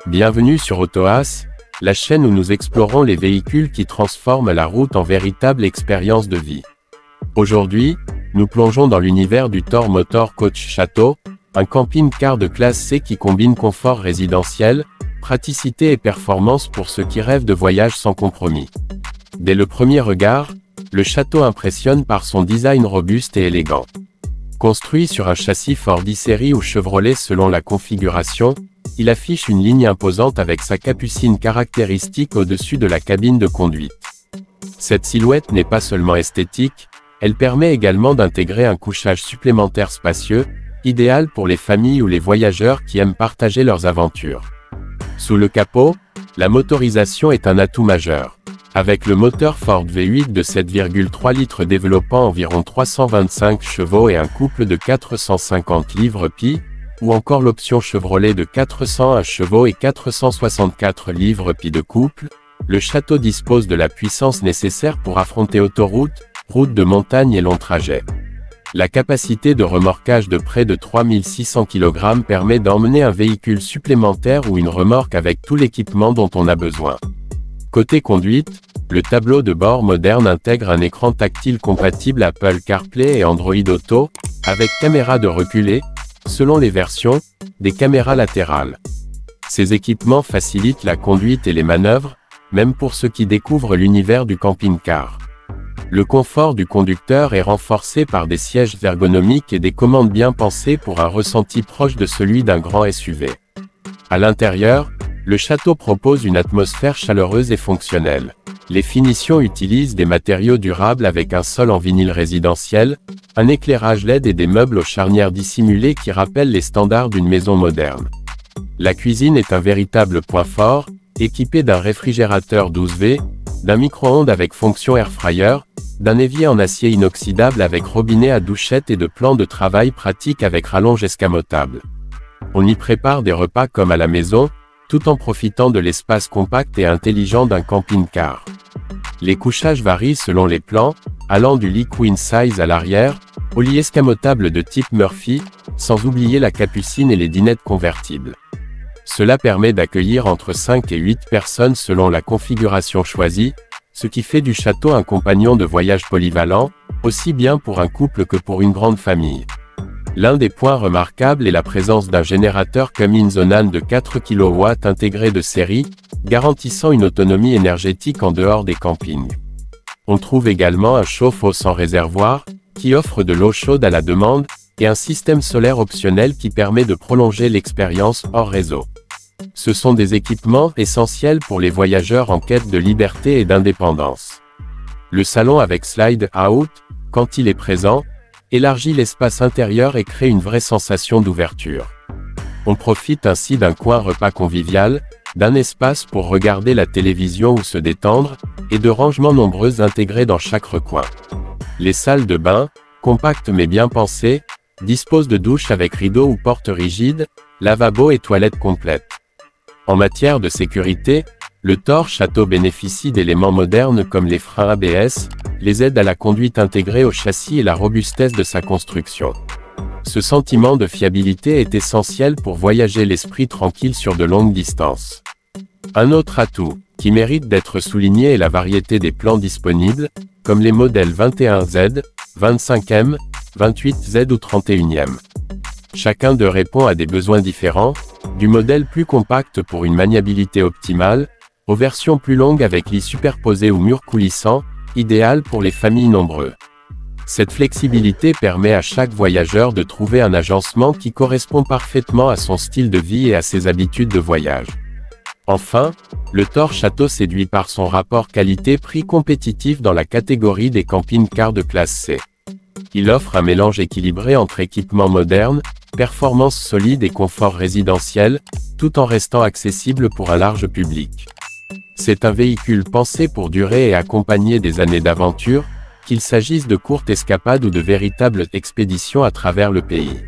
Bienvenue sur AutoAs, la chaîne où nous explorons les véhicules qui transforment la route en véritable expérience de vie. Aujourd'hui, nous plongeons dans l'univers du Thor Motor Coach Château, un camping-car de classe C qui combine confort résidentiel, praticité et performance pour ceux qui rêvent de voyages sans compromis. Dès le premier regard, le Château impressionne par son design robuste et élégant. Construit sur un châssis Ford e-Series ou Chevrolet selon la configuration, il affiche une ligne imposante avec sa capucine caractéristique au-dessus de la cabine de conduite. Cette silhouette n'est pas seulement esthétique, elle permet également d'intégrer un couchage supplémentaire spacieux, idéal pour les familles ou les voyageurs qui aiment partager leurs aventures. Sous le capot, la motorisation est un atout majeur. Avec le moteur Ford V8 de 7,3 litres développant environ 325 chevaux et un couple de 450 livres-pis, ou encore l'option Chevrolet de 401 chevaux et 464 livres-pis de couple, le Château dispose de la puissance nécessaire pour affronter autoroutes, routes de montagne et longs trajets. La capacité de remorquage de près de 3600 kg permet d'emmener un véhicule supplémentaire ou une remorque avec tout l'équipement dont on a besoin. Côté conduite, le tableau de bord moderne intègre un écran tactile compatible Apple CarPlay et Android Auto, avec caméra de recul et, selon les versions, des caméras latérales. Ces équipements facilitent la conduite et les manœuvres, même pour ceux qui découvrent l'univers du camping-car. Le confort du conducteur est renforcé par des sièges ergonomiques et des commandes bien pensées pour un ressenti proche de celui d'un grand SUV. À l'intérieur, le Château propose une atmosphère chaleureuse et fonctionnelle. Les finitions utilisent des matériaux durables avec un sol en vinyle résidentiel, un éclairage LED et des meubles aux charnières dissimulées qui rappellent les standards d'une maison moderne. La cuisine est un véritable point fort, équipée d'un réfrigérateur 12V, d'un micro-ondes avec fonction air fryer, d'un évier en acier inoxydable avec robinet à douchette et de plans de travail pratiques avec rallonge escamotable. On y prépare des repas comme à la maison, tout en profitant de l'espace compact et intelligent d'un camping-car. Les couchages varient selon les plans, allant du lit queen size à l'arrière, au lit escamotable de type Murphy, sans oublier la capucine et les dinettes convertibles. Cela permet d'accueillir entre 5 et 8 personnes selon la configuration choisie, ce qui fait du Château un compagnon de voyage polyvalent, aussi bien pour un couple que pour une grande famille. L'un des points remarquables est la présence d'un générateur Cummins Onan de 4 kW intégré de série, garantissant une autonomie énergétique en dehors des campings. On trouve également un chauffe-eau sans réservoir, qui offre de l'eau chaude à la demande, et un système solaire optionnel qui permet de prolonger l'expérience hors réseau. Ce sont des équipements essentiels pour les voyageurs en quête de liberté et d'indépendance. Le salon avec slide out, quand il est présent, élargit l'espace intérieur et crée une vraie sensation d'ouverture. On profite ainsi d'un coin repas convivial, d'un espace pour regarder la télévision ou se détendre, et de rangements nombreux intégrés dans chaque recoin. Les salles de bain, compactes mais bien pensées, disposent de douches avec rideaux ou portes rigides, lavabo et toilettes complètes. En matière de sécurité, le Thor Château bénéficie d'éléments modernes comme les freins ABS, les aides à la conduite intégrées au châssis et la robustesse de sa construction. Ce sentiment de fiabilité est essentiel pour voyager l'esprit tranquille sur de longues distances. Un autre atout, qui mérite d'être souligné est la variété des plans disponibles, comme les modèles 21Z, 25M, 28Z ou 31e. Chacun d'eux répond à des besoins différents, du modèle plus compact pour une maniabilité optimale, aux versions plus longues avec lits superposés ou murs coulissants, idéal pour les familles nombreuses. Cette flexibilité permet à chaque voyageur de trouver un agencement qui correspond parfaitement à son style de vie et à ses habitudes de voyage. Enfin, le Thor Château séduit par son rapport qualité-prix compétitif dans la catégorie des camping-cars de classe C. Il offre un mélange équilibré entre équipements modernes, performances solides et confort résidentiel, tout en restant accessible pour un large public. C'est un véhicule pensé pour durer et accompagner des années d'aventure, qu'il s'agisse de courtes escapades ou de véritables expéditions à travers le pays.